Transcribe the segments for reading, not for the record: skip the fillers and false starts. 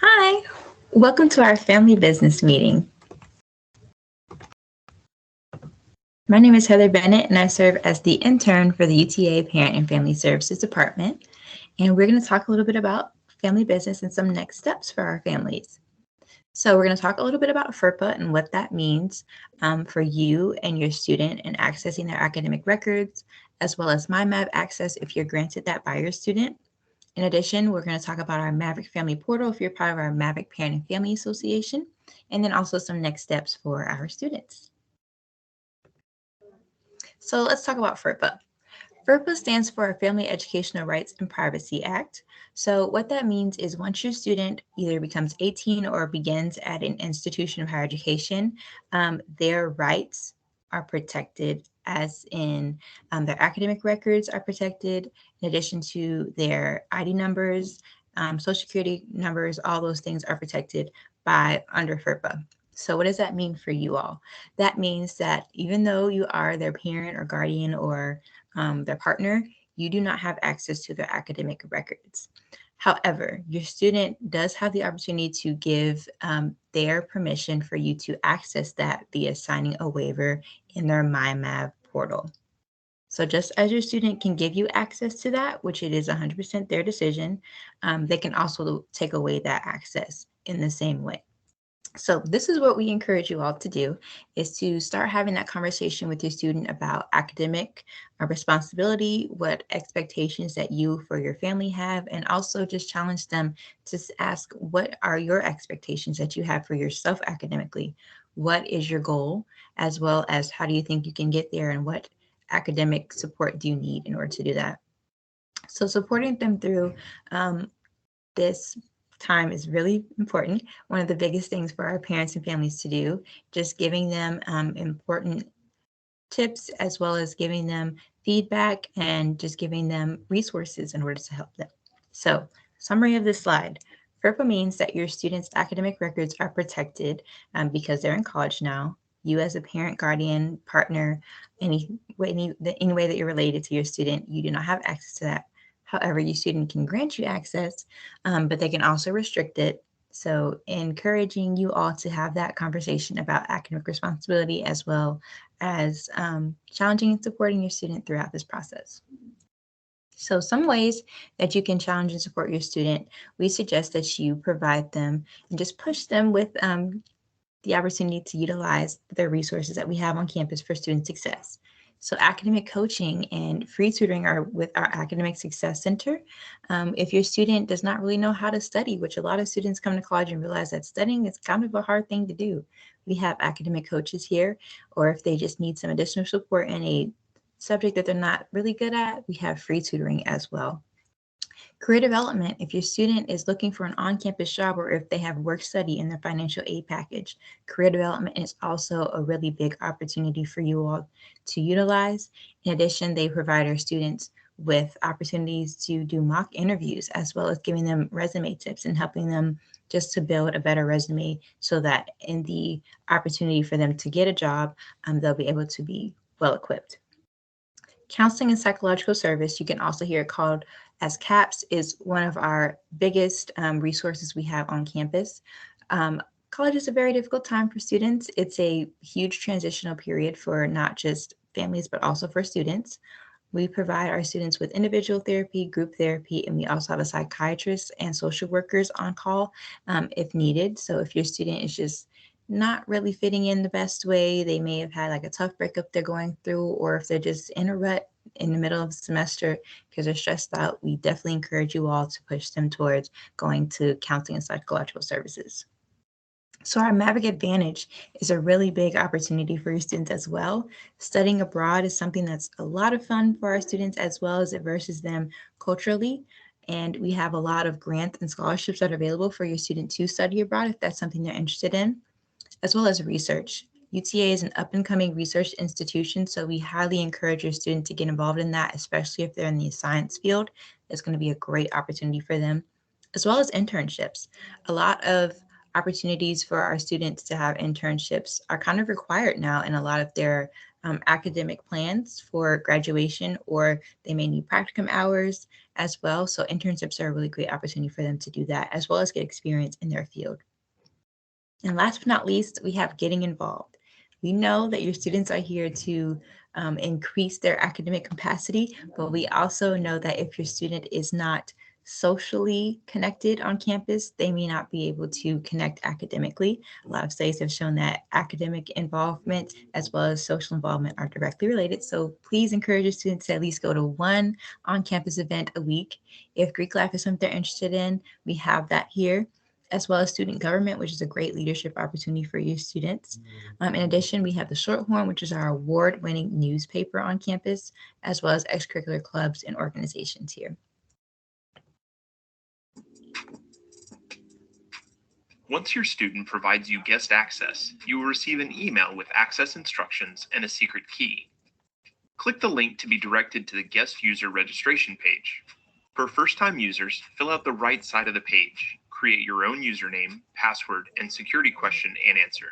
Hi, welcome to our family business meeting. My name is Heather Bennett and I serve as the intern for the UTA Parent and Family Services Department. And we're going to talk a little bit about family business and some next steps for our families. So we're going to talk a little bit about FERPA and what that means for you and your student in accessing their academic records, as well as MyMav access if you're granted that by your student. In addition, we're going to talk about our Maverick Family Portal if you're part of our Maverick Parent and Family Association, and then also some next steps for our students. So let's talk about FERPA. FERPA stands for Family Educational Rights and Privacy Act. So what that means is once your student either becomes 18 or begins at an institution of higher education, their rights are protected, as in their academic records are protected, in addition to their ID numbers, social security numbers, all those things are protected by under FERPA. So what does that mean for you all? That means that even though you are their parent or guardian or their partner, you do not have access to their academic records. However, your student does have the opportunity to give their permission for you to access that via signing a waiver in their MyMav portal. So just as your student can give you access to that, which it is 100% their decision, they can also take away that access in the same way. So this is what we encourage you all to do, is to start having that conversation with your student about academic responsibility, what expectations that you for your family have, and also just challenge them to ask, what are your expectations that you have for yourself academically? What is your goal, as well as how do you think you can get there, and what academic support do you need in order to do that? So supporting them through this time is really important. One of the biggest things for our parents and families to do, just giving them important tips, as well as giving them feedback and just giving them resources in order to help them. So, summary of this slide. FERPA means that your students' academic records are protected because they're in college now. You as a parent, guardian, partner, any way that you're related to your student, you do not have access to that. However, your student can grant you access, but they can also restrict it. So encouraging you all to have that conversation about academic responsibility, as well as challenging and supporting your student throughout this process. So some ways that you can challenge and support your student, we suggest that you provide them and just push them with the opportunity to utilize the resources that we have on campus for student success. So academic coaching and free tutoring are with our Academic Success Center. If your student does not really know how to study, which a lot of students come to college and realize that studying is kind of a hard thing to do, we have academic coaches here. Or if they just need some additional support in a subject that they're not really good at, we have free tutoring as well. Career development, if your student is looking for an on-campus job, or if they have work study in their financial aid package, career development is also a really big opportunity for you all to utilize. In addition, they provide our students with opportunities to do mock interviews, as well as giving them resume tips and helping them just to build a better resume, so that in the opportunity for them to get a job, they'll be able to be well equipped. Counseling and psychological service, you can also hear it called as CAPS, is one of our biggest resources we have on campus. College is a very difficult time for students. It's a huge transitional period for not just families, but also for students. We provide our students with individual therapy, group therapy, and we also have a psychiatrist and social workers on call if needed. So if your student is just not really fitting in the best way, they may have had like a tough breakup they're going through, or if they're just in a rut in the middle of the semester because they're stressed out, we definitely encourage you all to push them towards going to counseling and psychological services. So our Maverick Advantage is a really big opportunity for your students as well. Studying abroad is something that's a lot of fun for our students, as well as it versus them culturally. And we have a lot of grants and scholarships that are available for your student to study abroad if that's something they're interested in, as well as research. UTA is an up-and-coming research institution, so we highly encourage your student to get involved in that, especially if they're in the science field. It's going to be a great opportunity for them, as well as internships. A lot of opportunities for our students to have internships are kind of required now in a lot of their academic plans for graduation, or they may need practicum hours as well. So internships are a really great opportunity for them to do that, as well as get experience in their field. And last but not least, we have getting involved. We know that your students are here to increase their academic capacity, but we also know that if your student is not socially connected on campus, they may not be able to connect academically. A lot of studies have shown that academic involvement as well as social involvement are directly related. So please encourage your students to at least go to one on-campus event a week. If Greek life is something they're interested in, we have that here, as well as student government, which is a great leadership opportunity for your students. In addition, we have the Shorthorn, which is our award-winning newspaper on campus, as well as extracurricular clubs and organizations here. Once your student provides you guest access, you will receive an email with access instructions and a secret key. Click the link to be directed to the guest user registration page. For first-time users, fill out the right side of the page. Create your own username, password, and security question and answer.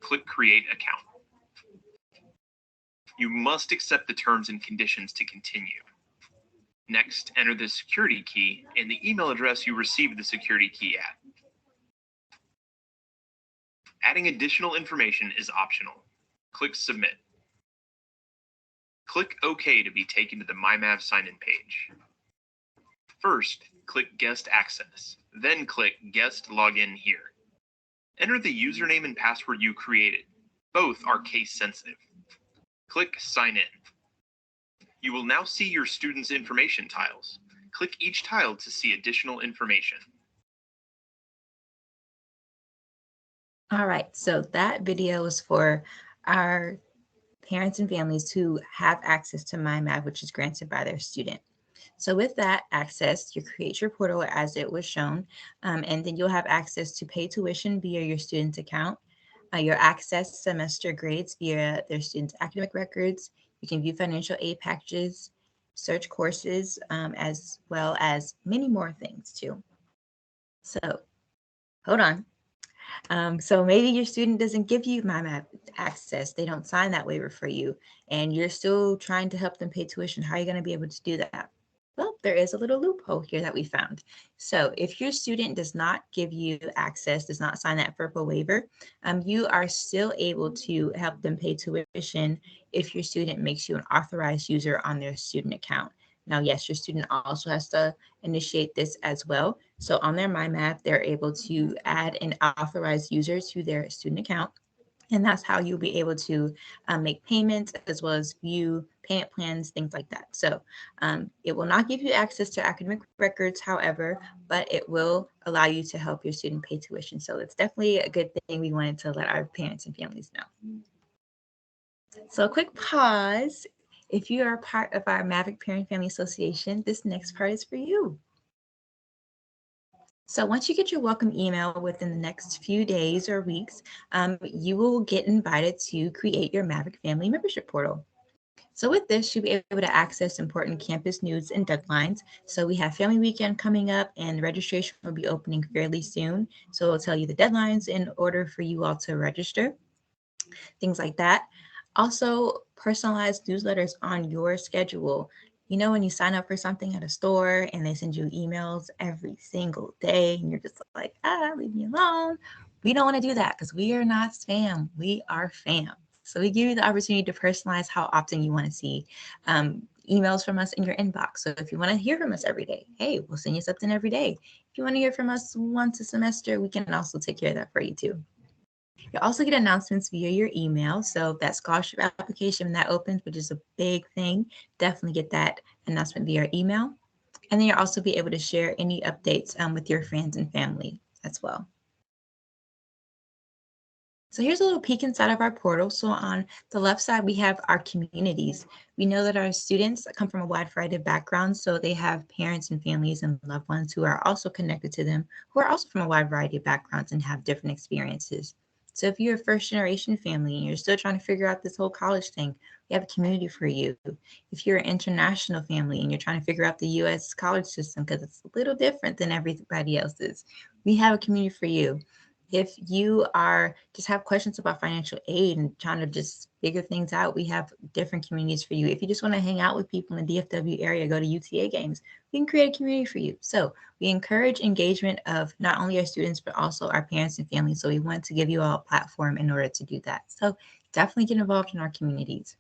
Click Create Account. You must accept the terms and conditions to continue. Next, enter the security key and the email address you received the security key at. Adding additional information is optional. Click Submit. Click OK to be taken to the MyMav sign-in page. First, click Guest Access, then click Guest Login here. Enter the username and password you created. Both are case sensitive. Click Sign In. You will now see your students' information tiles. Click each tile to see additional information. All right, so that video is for our parents and families who have access to MyMav, which is granted by their student. So with that access, you create your portal as it was shown, and then you'll have access to pay tuition via your student's account, your access semester grades via their students' academic records. You can view financial aid packages, search courses, as well as many more things too. So hold on. So maybe your student doesn't give you MyMav access. They don't sign that waiver for you, and you're still trying to help them pay tuition. How are you going to be able to do that? Well, there is a little loophole here that we found. So if your student does not give you access, does not sign that FERPA waiver, you are still able to help them pay tuition if your student makes you an authorized user on their student account. Now, yes, your student also has to initiate this as well. So on their MyMav, they're able to add an authorized user to their student account. And that's how you'll be able to make payments as well as view payment plans, things like that. So it will not give you access to academic records, however, but it will allow you to help your student pay tuition. So it's definitely a good thing. We wanted to let our parents and families know. So a quick pause. If you are a part of our Maverick Parent Family Association, this next part is for you. So once you get your welcome email within the next few days or weeks, you will get invited to create your Maverick Family membership portal. So with this, you'll be able to access important campus news and deadlines. So we have Family Weekend coming up, and registration will be opening fairly soon. So it'll tell you the deadlines in order for you all to register, things like that. Also, personalized newsletters on your schedule. You know, when you sign up for something at a store and they send you emails every single day and you're just like, leave me alone. We don't want to do that because we are not spam. We are fam. So we give you the opportunity to personalize how often you want to see emails from us in your inbox. So if you want to hear from us every day, hey, we'll send you something every day. If you want to hear from us once a semester, we can also take care of that for you too. You'll also get announcements via your email. So if that scholarship application, when that opens, which is a big thing, definitely get that announcement via email. And then you'll also be able to share any updates with your friends and family as well. So here's a little peek inside of our portal. So on the left side, we have our communities. We know that our students come from a wide variety of backgrounds, so they have parents and families and loved ones who are also connected to them, who are also from a wide variety of backgrounds and have different experiences. So if you're a first generation family and you're still trying to figure out this whole college thing, we have a community for you. If you're an international family and you're trying to figure out the US college system because it's a little different than everybody else's, we have a community for you. If you are just have questions about financial aid and trying to just figure things out, we have different communities for you. If you just want to hang out with people in the DFW area, go to UTA games, we can create a community for you. So we encourage engagement of not only our students, but also our parents and families. So we want to give you all a platform in order to do that. So definitely get involved in our communities.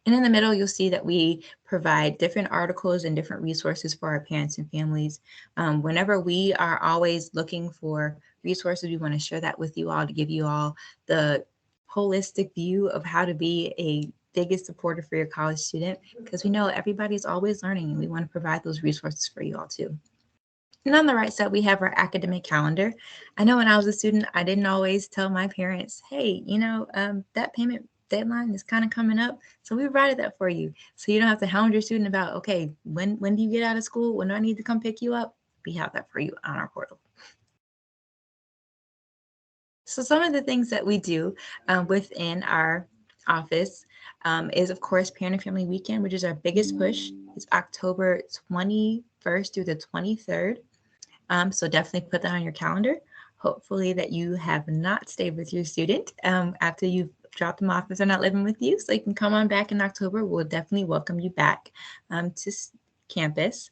And in the middle, you'll see that we provide different articles and different resources for our parents and families. Whenever we are always looking for resources, we want to share that with you all to give you all the holistic view of how to be a biggest supporter for your college student, because we know everybody's always learning and we want to provide those resources for you all too. And on the right side, we have our academic calendar. I know when I was a student, I didn't always tell my parents, hey, that payment deadline is kind of coming up. So we provided that for you. So you don't have to hound your student about, okay, when do you get out of school? When do I need to come pick you up? We have that for you on our portal. So some of the things that we do within our office is, of course, Parent and Family Weekend, which is our biggest push. It's October 21st through the 23rd. So definitely put that on your calendar. Hopefully that you have not stayed with your student after you've dropped them off if they're not living with you. So you can come on back in October. We'll definitely welcome you back to campus.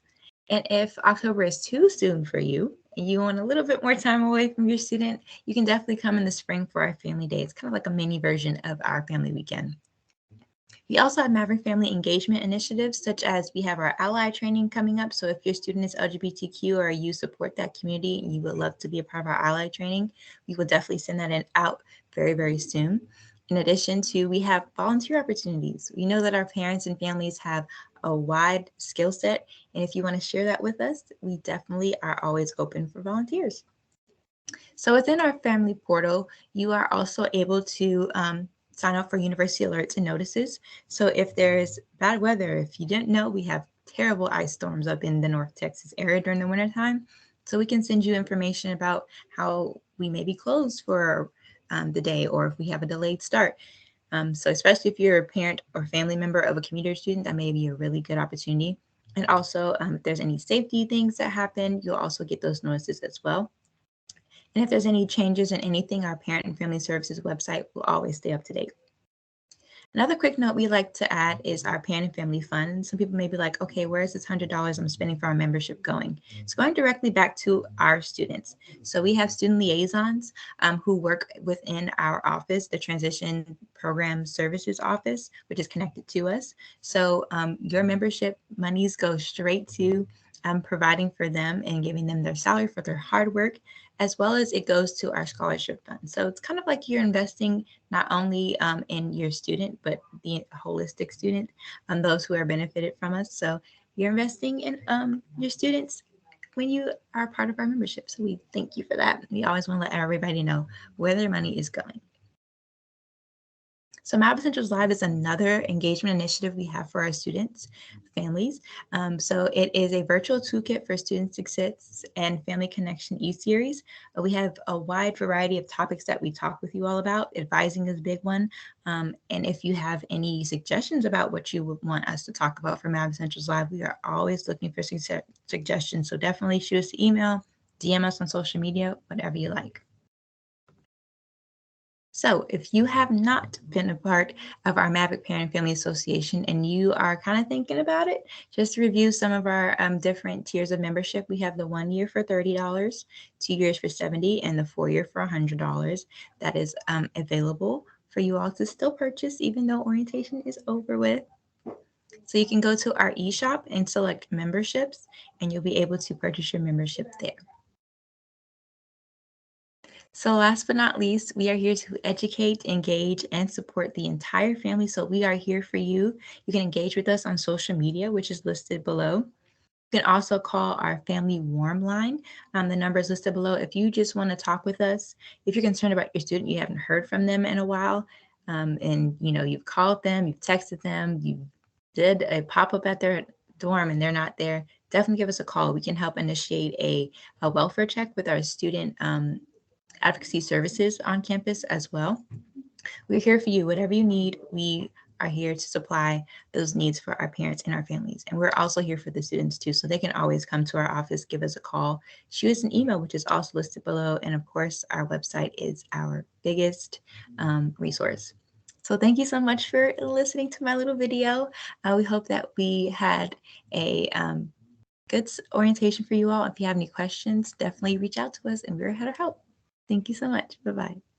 And if October is too soon for you and you want a little bit more time away from your student, you can definitely come in the spring for our family day. It's kind of like a mini version of our family weekend. We also have Maverick Family Engagement initiatives, such as we have our ally training coming up. So if your student is LGBTQ or you support that community and you would love to be a part of our ally training, we will definitely send that out very, very soon. In addition to, we have volunteer opportunities. We know that our parents and families have a wide skill set. And if you want to share that with us, we definitely are always open for volunteers. So within our family portal, you are also able to sign up for university alerts and notices. So if there's bad weather, if you didn't know, we have terrible ice storms up in the North Texas area during the wintertime. So we can send you information about how we may be closed for the day, or if we have a delayed start. So especially if you're a parent or family member of a commuter student, that may be a really good opportunity. And also, if there's any safety things that happen, you'll also get those notices as well. And if there's any changes in anything, our Parent and Family Services website will always stay up to date. Another quick note we like to add is our Parent and Family Fund. Some people may be like, okay, where is this $100 I'm spending for our membership going? It's going directly back to our students. So we have student liaisons who work within our office, the Transition Program Services Office, which is connected to us. So your membership monies go straight to providing for them and giving them their salary for their hard work, as well as it goes to our scholarship fund. So it's kind of like you're investing not only in your student, but the holistic student, those who are benefited from us. So you're investing in your students when you are part of our membership. So we thank you for that. We always want to let everybody know where their money is going. So Map Essentials Live is another engagement initiative we have for our students, families. So it is a virtual toolkit for student success and family connection e-series. We have a wide variety of topics that we talk with you all about. Advising is a big one. And if you have any suggestions about what you would want us to talk about for Map Essentials Live, we are always looking for suggestions. So definitely shoot us an email, DM us on social media, whatever you like. So if you have not been a part of our Maverick Parent and Family Association and you are kind of thinking about it, just to review some of our different tiers of membership. We have the 1 year for $30, 2 years for $70, and the 4 year for $100. That is available for you all to still purchase even though orientation is over with. So you can go to our eShop and select memberships and you'll be able to purchase your membership there. So last but not least, we are here to educate, engage, and support the entire family. So we are here for you. You can engage with us on social media, which is listed below. You can also call our family warm line. The number is listed below. If you just want to talk with us, if you're concerned about your student, you haven't heard from them in a while, and you've called them, you've texted them, you did a pop-up at their dorm and they're not there, definitely give us a call. We can help initiate a welfare check with our student advocacy services on campus as well. We're here for you. Whatever you need, we are here to supply those needs for our parents and our families. And we're also here for the students too. So they can always come to our office, give us a call, shoot us an email, which is also listed below. And of course, our website is our biggest resource. So thank you so much for listening to my little video. We hope that we had a good orientation for you all. If you have any questions, definitely reach out to us and we're here to help. Thank you so much. Bye-bye.